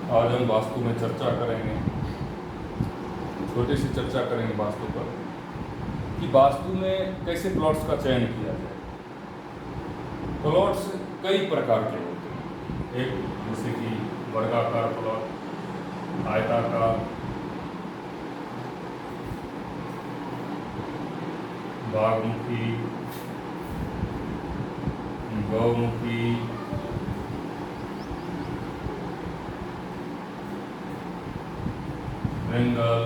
आज हम वास्तु में चर्चा करेंगे, छोटी सी चर्चा करेंगे वास्तु पर कि वास्तु में कैसे प्लॉट्स का चयन किया जाए। प्लॉट्स कई प्रकार के होते हैं। एक जैसे कि वर्गाकार प्लॉट, आयताकार, बागमुखी, गौमुखी, ट्रायंगल,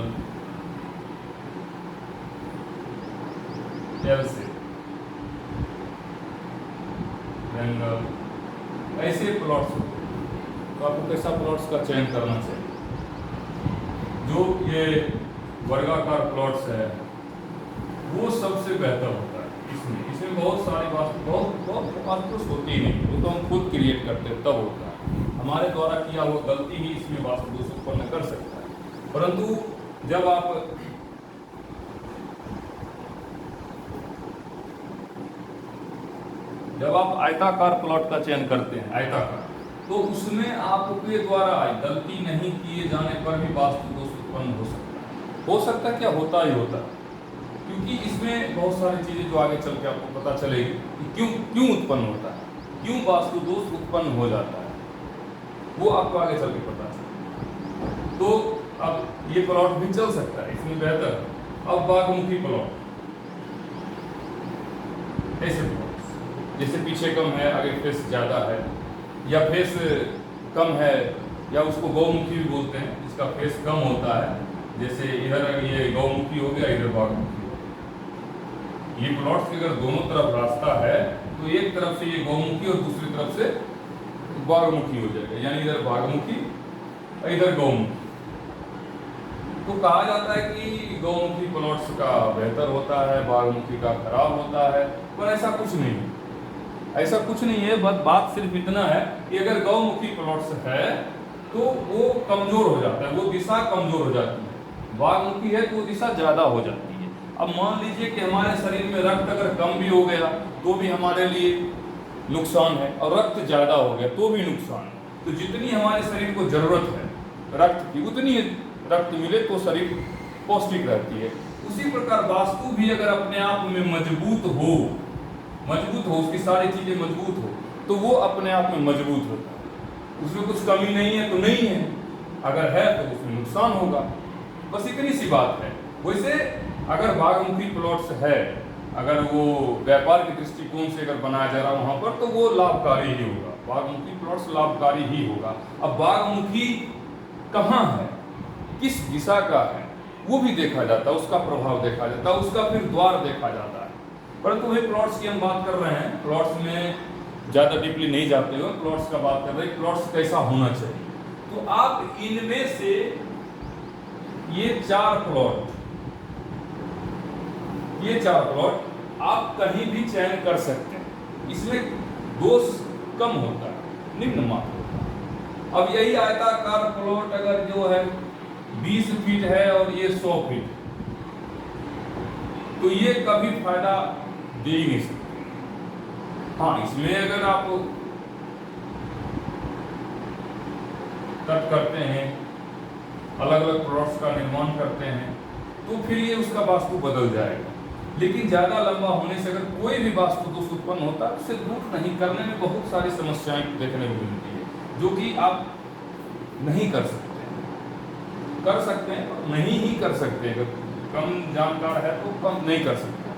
एल से ट्रायंगल, ऐसे प्लॉट्स होते हैं। तो आपको कैसा प्लॉट्स का चयन करना चाहिए। जो ये वर्गाकार प्लॉट्स है वो सबसे बेहतर होता है। इसमें बहुत सारी बहुत वास्तु होती ही नहीं, वो तो हम खुद क्रिएट करते हैं तब होता है। हमारे द्वारा किया हुआ गलती ही इसमें वास्तु दोष उत्पन्न कर सकता है। परंतु जब आप आयताकार प्लॉट का चयन करते हैं, आयताकार, तो उसमें आपके द्वारा गलती नहीं किए जाने पर भी वास्तु दोष उत्पन्न हो सकता है। हो सकता है क्या, होता ही होता है। क्योंकि इसमें बहुत सारी चीजें जो आगे चल के आपको पता चलेगी कि क्यों उत्पन्न होता है, क्यों वास्तु दोष उत्पन्न हो जाता है, वो आपको आगे चल के पता चलेगा। तो अब ये प्लॉट भी चल सकता है, इसमें बेहतर। अब बागमुखी प्लॉट, ऐसे प्लॉट जैसे पीछे कम है, आगे फेस ज्यादा है, या फेस कम है, या उसको गौमुखी भी बोलते हैं, जिसका फेस कम होता है। जैसे इधर ये गौमुखी हो गया, इधर बागमुखी हो गया। ये प्लॉट्स के अगर दोनों तरफ रास्ता है तो एक तरफ से ये गौमुखी और दूसरी तरफ से बागमुखी हो जाएगा, यानी इधर बागमुखी और इधर गौमुखी। तो कहा जाता है कि गौमुखी प्लॉट्स का बेहतर होता है, बागमुखी का खराब होता है, पर ऐसा कुछ नहीं है। ऐसा कुछ नहीं है। बात सिर्फ इतना है कि अगर गौमुखी प्लॉट्स है तो वो कमजोर हो जाता है, वो दिशा कमजोर हो जाती है। बागमुखी है तो वो दिशा ज्यादा हो जाती है। अब मान लीजिए कि हमारे शरीर में रक्त अगर कम भी हो गया तो भी हमारे लिए नुकसान है, और रक्त ज्यादा हो गया तो भी नुकसान है। तो जितनी हमारे शरीर को जरूरत है रक्त की, उतनी रक्त मिले तो शरीर पौष्टिक रहती है। उसी प्रकार वास्तु भी अगर अपने आप में मजबूत हो, उसकी सारी चीजें मजबूत हो, तो वो अपने आप में मजबूत होता है। उसमें कुछ कमी नहीं है तो नहीं है, अगर है तो उसमें नुकसान होगा। बस इतनी सी बात है। वैसे अगर बागमुखी प्लॉट्स है, अगर वो व्यापार के दृष्टिकोण से अगर बनाया जा रहा है वहां पर, तो वो लाभकारी ही होगा। बागमुखी प्लॉट्स लाभकारी ही होगा। अब बागमुखी कहाँ है, किस दिशा का है, वो भी देखा जाता है, उसका प्रभाव देखा जाता है, उसका फिर द्वार देखा जाता है। परंतु वही प्लॉट्स की हम बात कर रहे हैं, प्लॉट्स में ज़्यादा डीपली नहीं जाते हुए प्लॉट्स का बात कर रहे हैं, प्लॉट्स कैसा होना चाहिए। तो आप इनमें से ये चार प्लॉट आप कहीं भी चयन कर सकते हैं। इसमें दोष कम होता है, निम्न मात्र होता है। अब यही आयताकार प्लॉट अगर जो है 20 फीट है और ये 100 फीट, तो ये कभी फायदा दे ही नहीं सकते। हाँ, इसमें अगर आप कट करते हैं, अलग अलग प्लॉट्स का निर्माण करते हैं, तो फिर ये उसका वास्तु बदल जाएगा। लेकिन ज्यादा लंबा होने से अगर कोई भी वास्तु दोष उत्पन्न होता है, उसे दूर नहीं करने में बहुत सारी समस्याएं देखने को मिलती है, जो कि आप नहीं कर सकते हैं, नहीं ही कर सकते। अगर कम जानकार है तो कम नहीं कर सकते।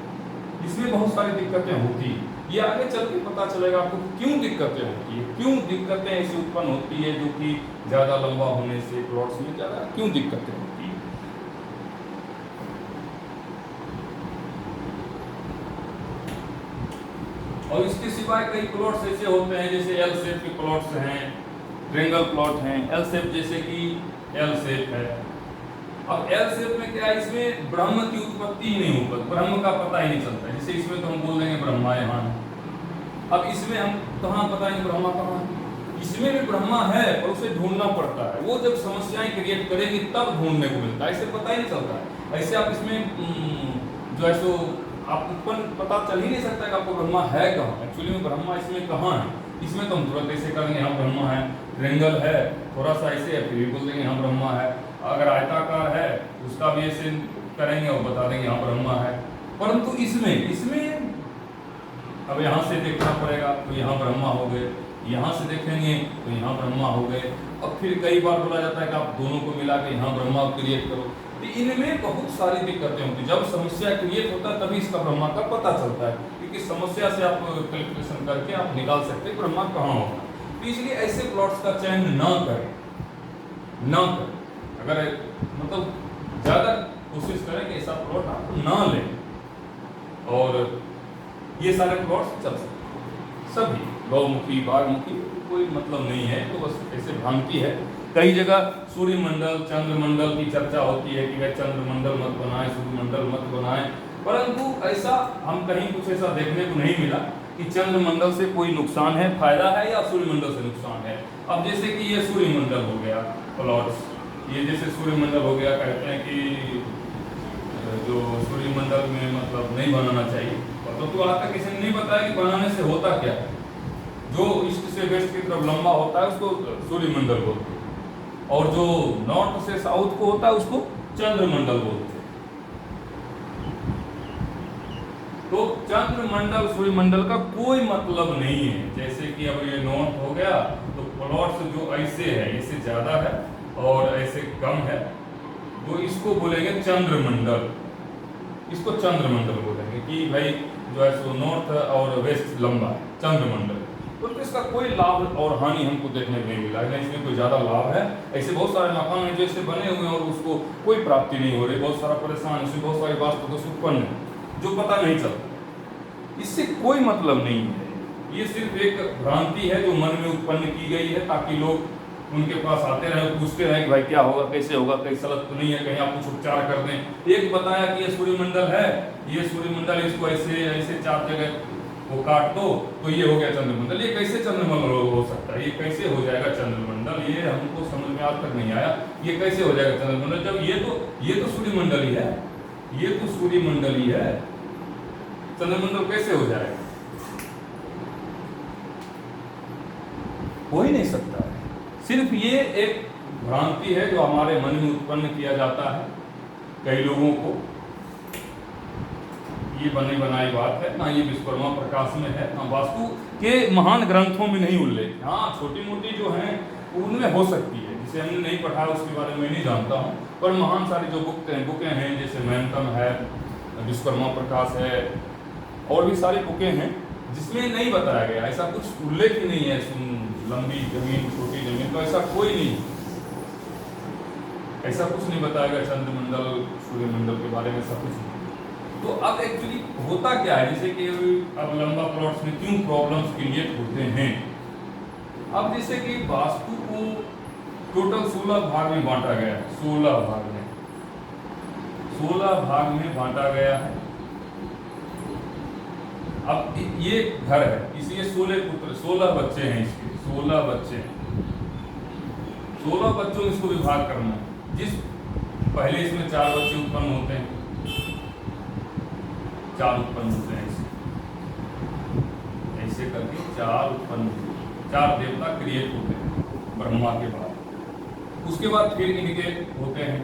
इसमें बहुत सारी दिक्कतें होती है। ये आगे चल के पता चलेगा आपको क्यों दिक्कतें होती है, क्यों दिक्कतें ऐसी उत्पन्न होती है, जो कि ज्यादा लंबा होने से प्लॉट्स में ज्यादा क्यों दिक्कतें होती है। और इसके सिवाय कई प्लॉट्स ऐसे होते हैं, जैसे एल शेप के प्लॉट्स हैं, ट्रायंगल प्लॉट हैं। एल शेप जैसे कि एल शेप है। अब एल शेप में क्या है, इसमें ब्रह्म की उत्पत्ति ही नहीं होती, ब्रह्म का पता ही नहीं चलता। जैसे इसमें तो हम बोल देंगे ब्रह्मा यहाँ है। अब इसमें हम कहाँ बताएंगे ब्रह्मा कहाँ है। इसमें भी ब्रह्मा है पर उसे ढूंढना पड़ता है। वो जब समस्याएं क्रिएट करेगी तब ढूंढने को मिलता है, ऐसे पता ही नहीं चलता है। ऐसे आप इसमें जो है सो आप उत्पन्न पता चल ही नहीं सकता कि आपको ब्रह्मा है कहाँ, एक्चुअली में ब्रह्मा इसमें कहाँ है। इसमें तो हम तुरंत ऐसे करेंगे हाँ ब्रह्मा है, ट्रेंगल है थोड़ा सा ऐसे है फिर भी बोल देंगे हाँ ब्रह्मा है, अगर आयताकार है उसका भी ऐसे करेंगे और बता देंगे हाँ ब्रह्मा है। परंतु इसमें अब यहाँ से देखना पड़ेगा तो यहाँ ब्रह्मा हो गए, यहाँ से देखेंगे तो यहाँ ब्रह्मा हो गए। अब फिर कई बार बोला जाता है कि आप दोनों को मिला के यहाँ ब्रह्मा क्रिएट करो, तो इनमें बहुत सारी दिक्कतें होती हैं। जब समस्या क्रिएट होता है तभी इसका ब्रह्मा का पता चलता है, क्योंकि समस्या से आप कैलकुलेशन करके आप निकाल सकते हैं ब्रह्मा कहाँ होगा। तो इसलिए ऐसे प्लॉट्स का चयन ना करें। अगर मतलब ज़्यादा कोशिश करें कि ऐसा प्लॉट आप ना लें, और ये सारे प्लॉट्स चल सकते सभी गौमुखी बागमुखी कोई मतलब नहीं है, तो बस ऐसे भ्रांति है। कई जगह सूर्यमंडल चंद्रमंडल की चर्चा होती है कि भाई चंद्रमंडल मत बनाए सूर्यमंडल मत बनाए, परंतु ऐसा हम कहीं कुछ ऐसा देखने को नहीं मिला कि चंद्रमंडल से कोई नुकसान है, फायदा है या सूर्यमंडल से नुकसान है। अब जैसे कि ये सूर्यमंडल हो गया प्लॉट्स, ये जैसे सूर्यमंडल हो गया, कहते हैं कि जो सूर्यमंडल में मतलब नहीं बनाना चाहिए, तो आज तक किसी ने नहीं बताया कि बनाने से होता क्या है। जो ईस्ट से वेस्ट की तरफ लंबा होता है उसको सूर्यमंडल बोलते हैं, और जो नॉर्थ से साउथ को होता है उसको चंद्रमंडल बोलते हैं। तो चंद्रमंडल सूर्यमंडल का कोई मतलब नहीं है। जैसे कि अब ये नॉर्थ हो गया तो प्लॉट्स जो ऐसे है इससे ज्यादा है और ऐसे कम है, तो इसको बोलेंगे चंद्रमंडल, इसको चंद्रमंडल बोलेंगे कि भाई जो है सो नॉर्थ और वेस्ट लंबा है चंद्रमंडल। तो इसका कोई लाभ और हानि हमको देखने को नहीं मिला है, इसमें कोई ज़्यादा लाभ है। ऐसे बहुत सारे मकान हैं जैसे बने हुए हैं और उसको कोई प्राप्ति नहीं हो रही, बहुत सारा परेशान, इसमें बहुत सारी वास्तु दोष उत्पन्न है जो पता नहीं चलता। इससे कोई मतलब नहीं है, ये सिर्फ एक भ्रांति है जो मन में उत्पन्न की गई है ताकि लोग उनके पास आते रहे, पूछते रहे कि भाई क्या होगा, कैसे होगा, कहीं सलत तो नहीं है, कहीं आप कुछ उपचार कर दें। एक बताया कि ये सूर्यमंडल है, ये सूर्यमंडल, इसको ऐसे ऐसे 4 जगह वो काट दो तो ये हो गया चंद्रमंडल। ये कैसे चंद्रमंडल हो सकता है, ये कैसे हो जाएगा चंद्रमंडल, ये हमको समझ में आज तक नहीं आया। ये कैसे हो जाएगा चंद्रमंडल जब ये तो सूर्यमंडल ही है, ये तो सूर्यमंडल ही है, चंद्रमंडल कैसे हो जाएगा? हो ही नहीं सकता है। सिर्फ ये एक भ्रांति है जो हमारे मन में उत्पन्न किया जाता है कई लोगों को। ये बनी बनाई बात है ना, ये विश्वकर्मा प्रकाश में है ना, वास्तु के महान ग्रंथों में नहीं उल्लेख। हाँ छोटी मोटी जो हैं उनमें हो सकती है, जिसे हमने नहीं पढ़ा उसके बारे में नहीं जानता हूँ, पर महान सारी जो बुकें हैं जैसे मैनतम है, विश्वकर्मा प्रकाश है, और भी सारी बुकें हैं जिसमें नहीं बताया गया, ऐसा कुछ उल्लेख ही नहीं है। लंबी जमीन छोटी जमीन तो ऐसा कोई नहीं, ऐसा कुछ नहीं बताया गया चंद्रमंडल सूर्यमंडल के बारे में, सब कुछ नहीं। तो अब एक्चुअली होता क्या है, जैसे कि अब लंबा प्लॉट्स में क्यों प्रॉब्लम्स क्रिएट होते हैं। अब जैसे कि वास्तु को टोटल 16 भाग में बांटा गया है, 16 भाग में बांटा गया है। अब ये घर है, इसलिए 16 पुत्र 16 बच्चे हैं, इसके 16 बच्चे, 16 बच्चों इसको विभाग करना है। जिस पहले इसमें 4 बच्चे उत्पन्न होते हैं, 4 उत्पन्न होते हैं, ऐसे करके 4 उत्पन्न होते हैं, 4 देवता क्रिएट होते हैं ब्रह्मा के बाद। उसके बाद फिर इनके होते हैं,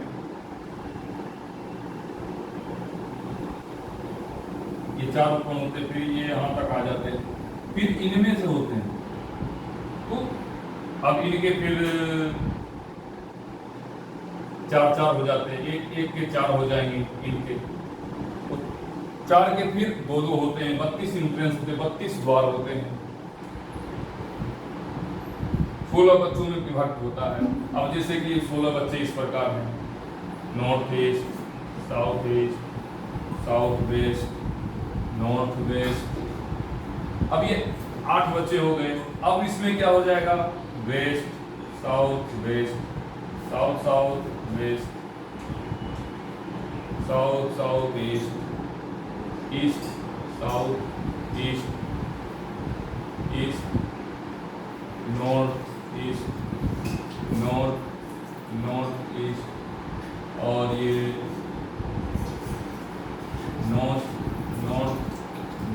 ये 4 उत्पन्न होते, फिर ये यहाँ तक आ जाते हैं, फिर इनमें से होते हैं। तो अब इनके फिर 4 हो जाते हैं, एक के 4 हो जाएंगे इनके, 4 के फिर 2 होते हैं, 32 इंट्रेंस होते हैं, 32 द्वार होते हैं, 16 बच्चों में विभक्त होता है। अब जैसे कि 16 बच्चे इस प्रकार हैं, north east, south east, south west, north waste. अब ये 8 बच्चे हो गए। अब इसमें क्या हो जाएगा, west south west, south south west, south south east, east south east, east north east, north north east, और ये north north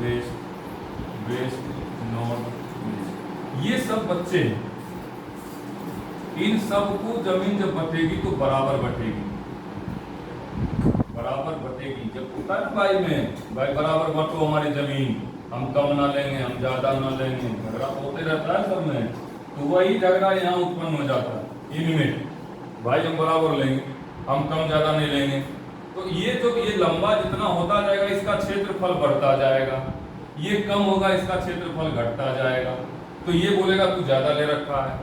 west, waste north waste. सब बच्चे हैं, इन सबको जमीन जब बटेगी तो बराबर बटेगी, बराबर बटेगी। जब होता है ना भाई में, भाई बराबर बटो हमारी जमीन, हम कम ना लेंगे, हम ज्यादा ना लेंगे, झगड़ा होते रहता है सब में। तो वही झगड़ा यहाँ उत्पन्न हो जाता है इनमें, भाई हम बराबर लेंगे, हम कम ज्यादा नहीं लेंगे। तो ये जो ये लंबा जितना होता जाएगा इसका क्षेत्रफल बढ़ता जाएगा, ये कम होगा इसका क्षेत्रफल घटता जाएगा। तो ये बोलेगा तू ज्यादा ले रखा है,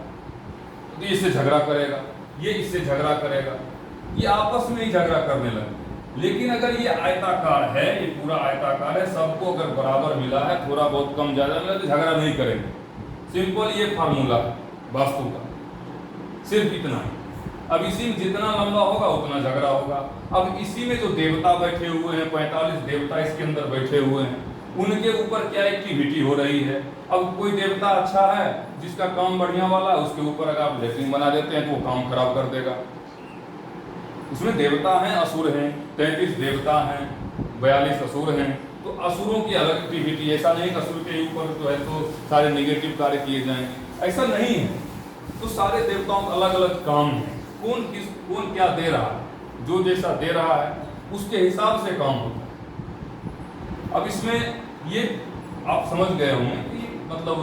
तो इससे झगड़ा करेगा, ये इससे झगड़ा करेगा, ये आपस में ही झगड़ा करने लगे। लेकिन अगर ये आयताकार है, ये पूरा आयताकार है, सबको अगर बराबर मिला है, थोड़ा बहुत कम ज्यादा मिला तो झगड़ा नहीं करेंगे। सिंपल ये फार्मूला वास्तु का, सिर्फ इतना ही। अब इसी में जितना लंबा होगा उतना झगड़ा होगा। अब इसी में जो देवता बैठे हुए हैं, 45 देवता इसके अंदर बैठे हुए हैं, उनके ऊपर क्या एक्टिविटी हो रही है। अब कोई देवता अच्छा है जिसका काम बढ़िया वाला, उसके ऊपर अगर आप लेटरिन बना देते हैं तो वो काम खराब कर देगा। उसमें देवता हैं, असुर हैं, 33 देवता हैं, 42 असुर हैं। तो असुरों की अलग एक्टिविटी, ऐसा नहीं कि असुर के ऊपर जो है तो सारे निगेटिव कार्य किए जाएं, ऐसा नहीं है। तो सारे देवताओं का अलग अलग काम है, कौन क्या दे रहा है, जो जैसा दे रहा है उसके हिसाब से काम होता है। अब इसमें ये आप समझ गए होंगे कि मतलब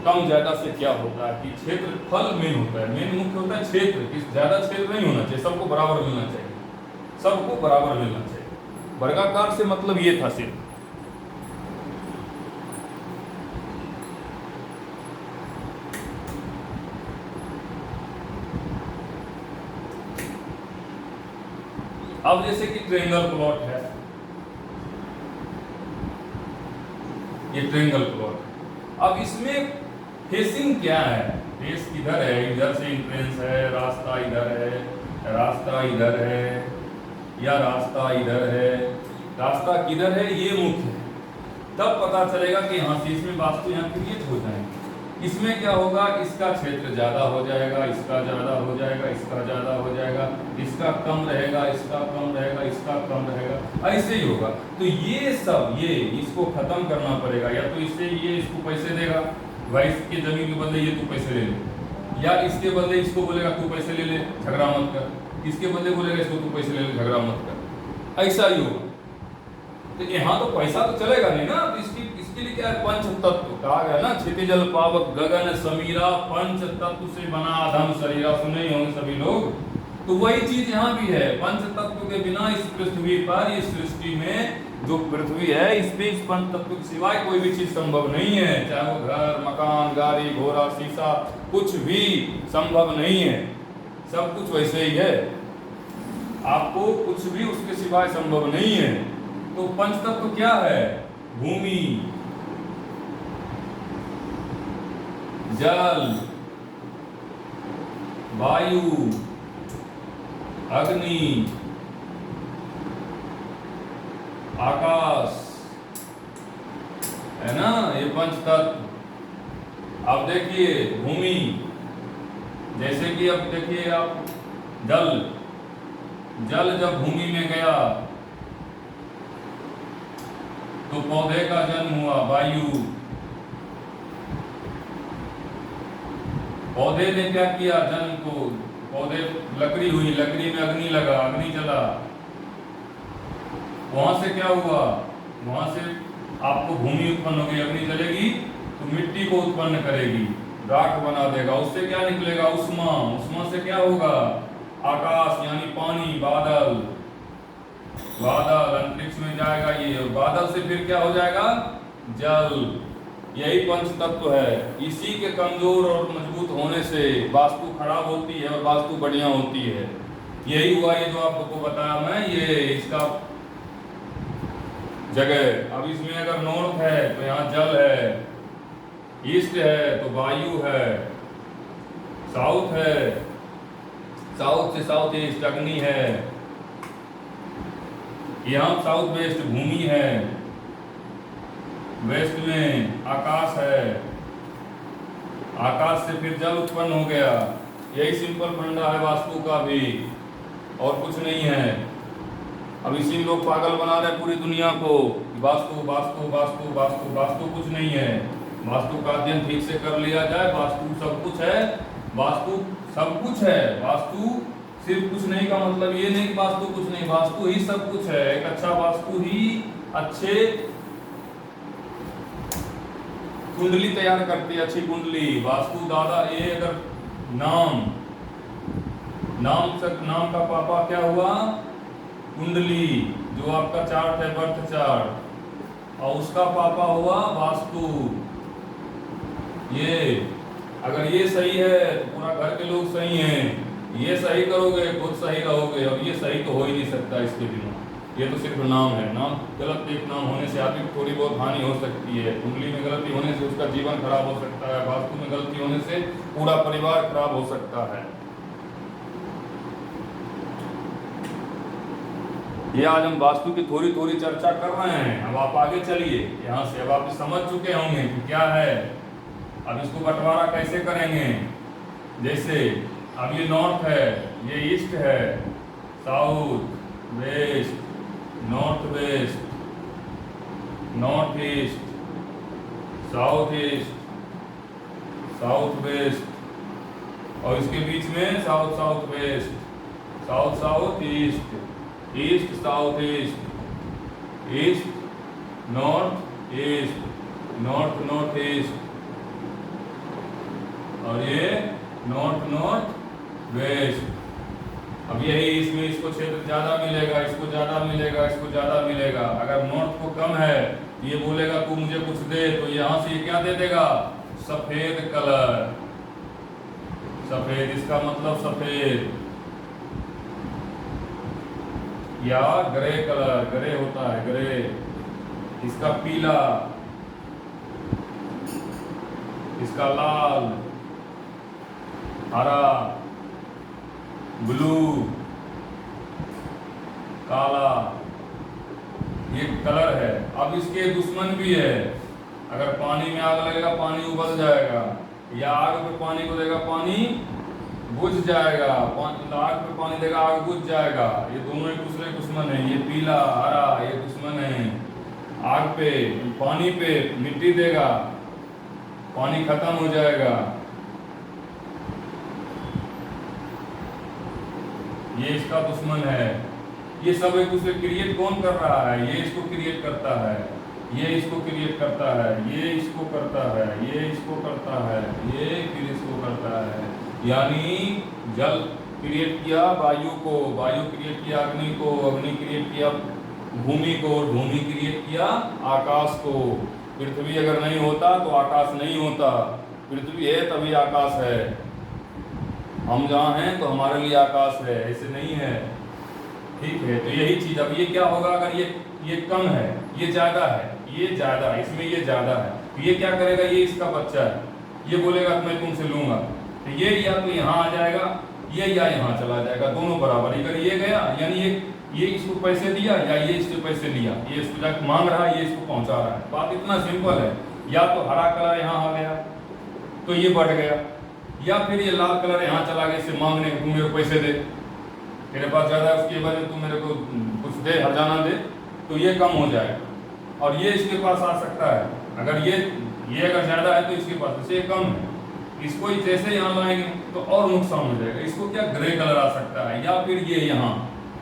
कम ज्यादा से क्या होता है कि क्षेत्रफल मेन होता है, मेन मुख्य होता है क्षेत्र, कि ज्यादा क्षेत्र नहीं होना चाहिए, सबको बराबर मिलना चाहिए, सबको बराबर मिलना चाहिए। वर्गाकार से मतलब ये था सिर्फ। अब जैसे कि ट्रायंगल प्लॉट है, ये ट्रायंगल प्लॉट। अब इसमें फेसिंग क्या है, फेस किधर है, इधर से एंट्रेंस है, रास्ता इधर है, रास्ता इधर है, या रास्ता इधर है, रास्ता किधर है, ये मुख्य है। तब पता चलेगा कि हाँ से इसमें वास्तु यहाँ क्रिएट हो जाएंगे। इसमें क्या होगा, इसका क्षेत्र ज्यादा हो जाएगा, इसका ज्यादा हो जाएगा, इसका ज्यादा हो जाएगा, इसका कम रहेगा, इसका कम रहेगा, इसका कम रहेगा, ऐसे ही होगा। तो ये सब ये इसको खत्म करना पड़ेगा। या तो इससे ये इसको पैसे देगा, भाई इसके जमीन के बदले ये तू पैसे ले ले, या इसके बदले इसको बोलेगा तू पैसे ले ले, झगड़ा मत कर, इसके बदले बोलेगा इसको तू पैसे ले ले, झगड़ा मत कर, ऐसा ही होगा। तो यहाँ तो पैसा तो चलेगा नहीं ना। तो इसके लिए क्या है, पंच तत्व कहा गया ना, क्षितिजल पावक गगन समीरा, पंच तत्व से बना अधम शरीरा, सुने होंगे सभी लोग। तो वही चीज यहाँ भी है, पंच तत्व के बिना इस पृथ्वी पर, इस सृष्टि में जो पृथ्वी है, इस पे इस पंच तत्व के सिवाय कोई भी चीज संभव नहीं है। चाहे वो घर, मकान, गाड़ी, घोड़ा, शीशा, कुछ भी संभव नहीं है। सब कुछ वैसे ही है, आपको कुछ भी उसके सिवाय संभव नहीं है। तो पंच तत्व क्या है, भूमि, जल, वायु, अग्नि, आकाश, है ना, ये पंच तत्व। अब देखिए भूमि, जैसे कि अब देखिए आप जल जब भूमि में गया तो पौधे का जन्म हुआ, वायु। पौधे ने क्या किया, जन्म को, पौधे, लकड़ी हुई, लकड़ी में अग्नि लगा, अग्नि जला, वहां से क्या हुआ, वहां से आपको भूमि उत्पन्न होगी, अग्नि जलेगी तो मिट्टी को उत्पन्न करेगी, राख बना देगा, उससे क्या निकलेगा, उष्मा, उष्मा से क्या होगा, आकाश यानी पानी, बादल, बादल अंतरिक्ष में जाएगा ये, और बादल से फिर क्या हो जाएगा, जल। यही पंच तत्व है। इसी के कमजोर और मजबूत होने से वास्तु खराब होती है और वास्तु बढ़िया होती है। यही हुआ ये जो आपको बताया मैं, ये इसका जगह। अब इसमें अगर नॉर्थ है तो यहाँ जल है, ईस्ट है तो वायु है, साउथ है, साउथ से साउथ ईस्ट अग्नि है, यहाँ साउथ वेस्ट भूमि है, वेस्ट में आकाश है, आकाश से फिर जल उत्पन्न हो गया। यही सिंपल फंडा है वास्तु का भी, और कुछ नहीं है। अब इसी में लोग पागल बना रहे पूरी दुनिया को, वास्तु वास्तु वास्तु वास्तु वास्तु, कुछ नहीं है। वास्तु का अध्ययन ठीक से कर लिया जाए। वास्तु सब कुछ है, वास्तु सब कुछ है। वास्तु सिर्फ कुछ नहीं का मतलब ये नहीं कि वास्तु कुछ नहीं, वास्तु ही सब कुछ है। एक अच्छा वास्तु ही अच्छे कुंडली तैयार करती है, अच्छी कुंडली। वास्तु दादा ये अगर नाम का पापा क्या हुआ? कुंडली, जो आपका चार्ट है बर्थ चार्ट, और उसका पापा हुआ वास्तु। ये अगर ये सही है तो पूरा घर के लोग सही हैं। ये सही करोगे खुद सही रहोगे, और ये सही तो हो ही नहीं सकता इसके बिना। ये तो सिर्फ नाम है। नाम गलत एक नाम होने से आदमी को थोड़ी बहुत हानि हो सकती है। कुंडली में गलती होने से उसका जीवन खराब हो सकता है। वास्तु में गलती होने से पूरा परिवार खराब हो सकता है। ये आज हम वास्तु की थोड़ी थोड़ी चर्चा कर रहे हैं। अब आप आगे चलिए यहाँ से। अब आप समझ चुके होंगे कि क्या है। अब इसको बंटवारा कैसे करेंगे। जैसे अब ये नॉर्थ है, ये ईस्ट है, south, west, north west, north east, south east, south west, और इसके बीच में south south west, south south east, east south east, east north east, north north east, और ये नॉर्थ नॉर्थ वेस्ट। अब यही इसमें इसको क्षेत्र ज्यादा मिलेगा, इसको ज्यादा मिलेगा, इसको ज्यादा मिलेगा। अगर नॉर्थ को कम है तो ये बोलेगा तू मुझे कुछ दे, तो यहाँ से ये क्या दे देगा? सफेद कलर। सफेद, इसका मतलब सफेद या ग्रे कलर। ग्रे होता है, ग्रे। इसका पीला, इसका लाल, हरा, ब्लू, काला, ये कलर है। अब इसके दुश्मन भी है। अगर पानी में आग लगेगा पानी उबल जाएगा, या आग पे पानी को देगा पानी बुझ जाएगा, आग पे पानी देगा आग बुझ जाएगा। ये दोनों एक दूसरे दुश्मन है। ये पीला हरा ये दुश्मन है। आग पे पानी पे मिट्टी देगा, पानी खत्म हो जाएगा। ये इसका दुश्मन है। ये सब एक दूसरे क्रिएट कौन कर रहा है? ये इसको क्रिएट करता है, ये इसको क्रिएट करता है, ये इसको करता है, ये इसको करता है, ये फिर इसको करता है। यानी जल क्रिएट किया वायु को, वायु क्रिएट किया अग्नि को, अग्नि क्रिएट किया भूमि को, भूमि क्रिएट किया आकाश को। पृथ्वी अगर नहीं होता तो आकाश नहीं होता। पृथ्वी है तभी आकाश है। हम जहाँ हैं तो हमारे लिए आकाश है, ऐसे नहीं है। ठीक है, तो यही चीज। अब ये क्या होगा अगर ये कम है, ये ज्यादा है, ये ज्यादा है, इसमें ये ज्यादा है, तो ये क्या करेगा? ये इसका बच्चा है, ये बोलेगा मैं तुमसे लूंगा, तो ये या तो यहाँ आ जाएगा ये या यहाँ चला जाएगा, दोनों बराबर। अगर ये गया यानी ये इसको पैसे दिया या ये इससे पैसे लिया, ये इसको जाकर मांग रहा है, ये इसको पहुंचा रहा है। बात इतना सिंपल है। या तो हरा कलर यहाँ आ गया तो ये बढ़ गया, या फिर ये लाल कलर यहाँ चला गया, इससे मांगने तू मेरे को पैसे दे, तेरे पास ज्यादा है उसके वजह तू मेरे को कुछ दे, हरजाना दे, तो ये कम हो जाएगा। और ये इसके पास आ सकता है। अगर ये अगर ज्यादा है तो इसके पास, जैसे कम है, इसको जैसे यहाँ लाएंगे तो और नुकसान हो जाएगा। इसको क्या ग्रे कलर आ सकता है, या फिर ये यहाँ,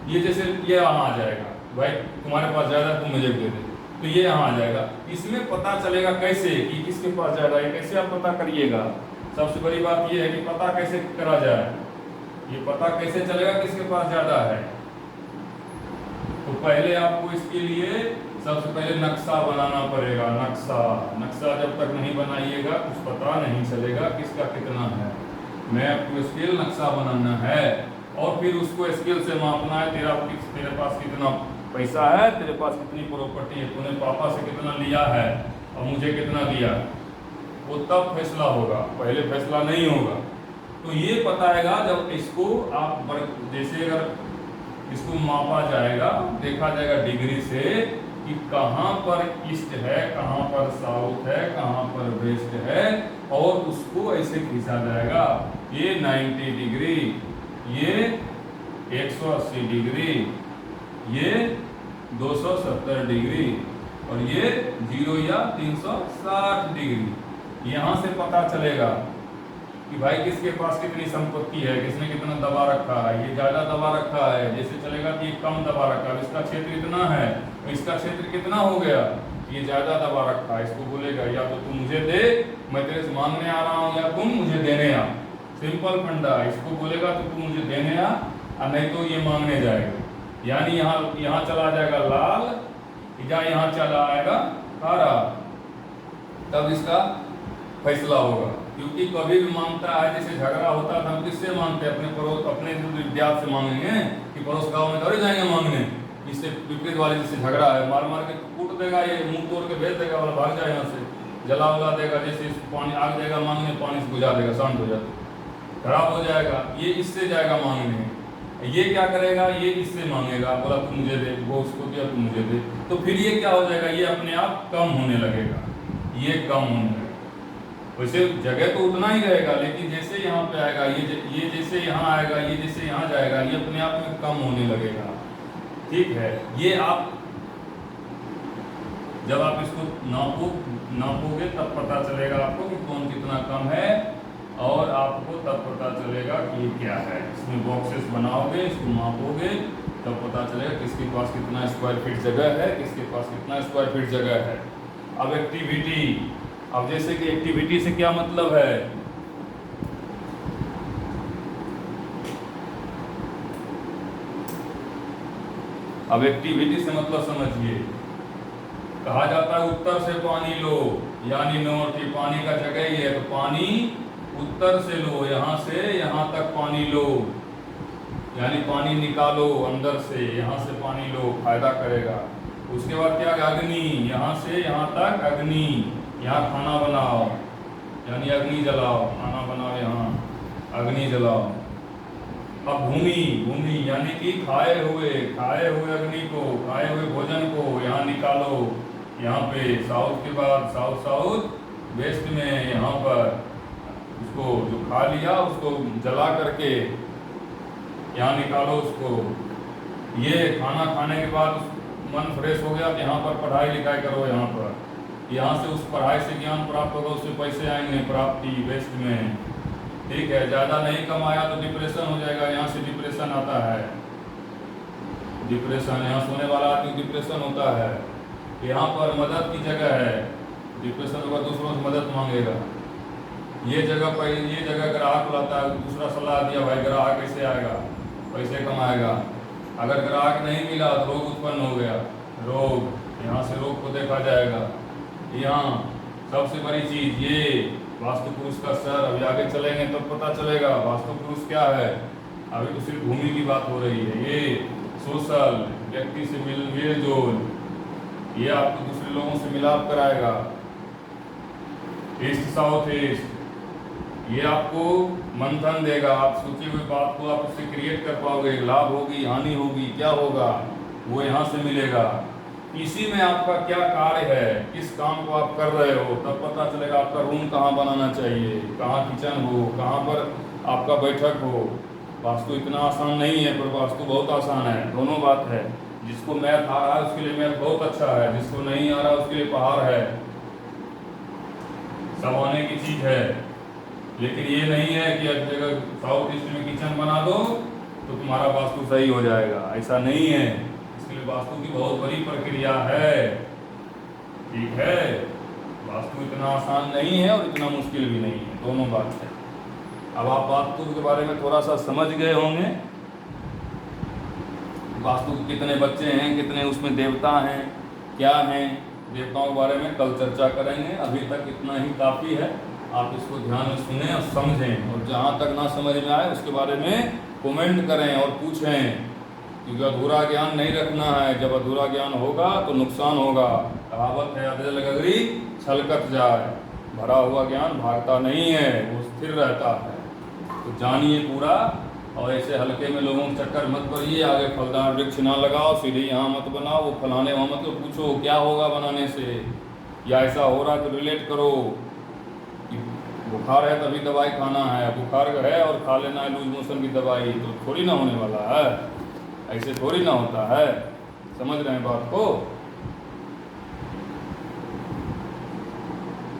ये जैसे ये यहाँ आ जाएगा, भाई तुम्हारे पास ज्यादा तुम मुझे दे दे, तो ये यहाँ आ जाएगा। इसमें पता चलेगा कैसे कि किसके पास ज्यादा है, कैसे आप पता करिएगा। सबसे बड़ी बात ये है कि पता कैसे करा जाए, ये पता कैसे चलेगा किसके पास ज्यादा है। तो पहले आपको इसके लिए सबसे पहले नक्शा बनाना पड़ेगा। नक्शा जब तक नहीं बनाइएगा कुछ पता नहीं चलेगा किसका कितना है। मैं आपको स्केल नक्शा बनाना है और फिर उसको स्केल से मापना है। तेरे पास कितना पैसा है, तेरे पास कितनी प्रॉपर्टी है, तूने पापा से कितना लिया है और मुझे कितना दिया, वो तब फैसला होगा, पहले फैसला नहीं होगा। तो ये बताएगा जब इसको आप जैसे अगर इसको मापा जाएगा, देखा जाएगा डिग्री से कि कहाँ पर ईस्ट है, कहाँ पर साउथ है, कहाँ पर वेस्ट है, और उसको ऐसे खींचा जाएगा। ये 90 डिग्री, ये 180 डिग्री, ये 270 डिग्री, और ये 0 या 360 डिग्री। यहाँ से पता चलेगा कि भाई किसके पास कितनी संपत्ति है, किसने कितना दबा रखा है। ये ज़्यादा दबा रखा है, जैसे चलेगा कि ये कम दबा रखा है, इसका क्षेत्र इतना है, इसका क्षेत्र कितना हो गया, ये ज़्यादा दबा रखा है। इसको बोलेगा या तो तू मुझे दे, मैं तेरे से मांगने आ रहा हूँ, या तुम मुझे देने आ। सिंपल फंडा। इसको बोलेगा तो तू मुझे देने आ, और नहीं तो ये मांगने जाएगा। यानी यहाँ चला जाएगा लाल, या यहाँ चला आएगा हरा, तब इसका फैसला होगा। क्योंकि कभी भी मांगता है, जैसे झगड़ा होता था, हम किससे मांगते हैं? अपने पड़ोस, अपने विद्यार्थी से मांगेंगे कि पड़ोस गांव में थोड़ी जाएंगे मांगने। इससे विपरीत वाले जिससे झगड़ा है, मार मार के कूट देगा, ये मुंह तोड़ के भेज देगा, वाला भाग जाए यहाँ से, जला उला देगा, जैसे पानी आग देगा मांगने, पानी से बुझा देगा, शांत हो जाता, खराब हो जाएगा। ये इससे जाएगा मांगने। ये क्या करेगा? ये इससे मांगेगा, बोला तू मुझे दे, वो उसको दिया तू मुझे दे, तो फिर ये क्या हो जाएगा? ये अपने आप कम होने लगेगा, ये कम होने लगेगा। वैसे जगह तो उतना ही रहेगा, लेकिन जैसे यहाँ पे आएगा, ये जैसे यहाँ आएगा, ये जैसे यहाँ जाएगा, ये अपने आप में कम होने लगेगा। ठीक है, ये आप जब आप इसको नापोगे तब पता चलेगा आपको कि कौन कितना कम है, और आपको तब पता चलेगा कि ये क्या है। इसमें बॉक्सेस बनाओगे, इसको मापोगे, तब पता चलेगा किसके पास कितना स्क्वायर फीट जगह है, किसके पास कितना स्क्वायर फीट जगह है। अब एक्टिविटी, अब जैसे कि एक्टिविटी से क्या मतलब है? अब एक्टिविटी से मतलब समझिए, कहा जाता है उत्तर से पानी लो, यानी नोट, ये पानी का जगह ही है, तो पानी उत्तर से लो, यहाँ से यहाँ तक पानी लो, यानी पानी निकालो अंदर से, यहाँ से पानी लो, फायदा करेगा। उसके बाद क्या? अग्नि, यहाँ से यहाँ तक अग्नि, यहाँ खाना बनाओ, यानी अग्नि जलाओ, खाना बनाओ, यहाँ अग्नि जलाओ। अब भूमि यानी कि खाए हुए अग्नि को, खाए हुए भोजन को यहाँ निकालो, यहाँ पे साउथ के बाद साउथ वेस्ट में, यहाँ पर उसको जो खा लिया उसको जला करके यहाँ निकालो उसको। ये खाना खाने के बाद मन फ्रेश हो गया, यहाँ पर पढ़ाई लिखाई करो, यहाँ से उस पढ़ाई से ज्ञान प्राप्त होगा, उससे पैसे आएंगे, प्राप्ति वेस्ट में। ठीक है, ज़्यादा नहीं कमाया तो डिप्रेशन हो जाएगा, यहाँ से डिप्रेशन आता है, डिप्रेशन, यहाँ सोने वाला आदमी डिप्रेशन होता है। यहाँ पर मदद की जगह है, डिप्रेशन होगा, दूसरों से मदद मांगेगा। ये जगह ग्राहक लाता है, दूसरा सलाह दिया, भाई ग्राहक कैसे आएगा, पैसे कमाएगा। अगर ग्राहक नहीं मिला तो रोग उत्पन्न हो गया, रोग, यहाँ से रोग को देखा जाएगा। यहाँ सबसे बड़ी चीज़ ये वास्तु पुरुष का सर, अभी आगे चलेंगे तब पता चलेगा वास्तु पुरुष क्या है। अभी तो सिर्फ भूमि की बात हो रही है। ये सोशल, व्यक्ति से मेल जोल, ये आपको दूसरे लोगों से मिलाप कराएगा। ईस्ट साउथ ईस्ट, ये आपको मंथन देगा, आप सोचे हुए बात को आप उससे क्रिएट कर पाओगे, लाभ होगी, हानि होगी, क्या होगा वो यहाँ से मिलेगा। इसी में आपका क्या कार्य है, किस काम को आप कर रहे हो, तब पता चलेगा आपका रूम कहाँ बनाना चाहिए, कहाँ किचन हो, कहाँ पर आपका बैठक हो। वास्तु इतना आसान नहीं है, पर वास्तु बहुत आसान है, दोनों बात है। जिसको मैथ आ रहा है उसके लिए मैथ बहुत अच्छा है, जिसको नहीं आ रहा उसके लिए पहाड़ है, सब आने की चीज़ है। लेकिन ये नहीं है कि एक जगह साउथ ईस्ट में किचन बना दो तो तुम्हारा वास्तु सही हो जाएगा, ऐसा नहीं है। इसके लिए वास्तु की बहुत बड़ी प्रक्रिया है। ठीक है, वास्तु इतना आसान नहीं है और इतना मुश्किल भी नहीं है, दोनों बात है। अब आप वास्तु के बारे में थोड़ा सा समझ गए होंगे, वास्तु के कितने बच्चे हैं, कितने उसमें देवता हैं, क्या हैं। देवताओं के बारे में कल चर्चा करेंगे, अभी तक इतना ही काफ़ी है। आप इसको ध्यान में सुने और समझें, और जहाँ तक ना समझ में आए उसके बारे में कमेंट करें और पूछें, क्योंकि अधूरा ज्ञान नहीं रखना है। जब अधूरा ज्ञान होगा तो नुकसान होगा। कहावत है, अधजल गगरी छलकत जाए, भरा हुआ ज्ञान भागता नहीं है, वो स्थिर रहता है। तो जानिए पूरा, और ऐसे हल्के में लोगों के चक्कर मत पड़िए। आगे फलदार वृक्ष ना लगाओ, सीढ़ी यहाँ मत बनाओ, वो फलाने वहाँ मत पूछो क्या होगा बनाने से, या ऐसा हो रहा तो रिलेट करो। बुखार है तभी दवाई खाना है, बुखार है और खा लेना है लूज मोशन की दवाई, तो थोड़ी ना होने वाला है, ऐसे थोड़ी ना होता है। समझ रहे हैं बात को।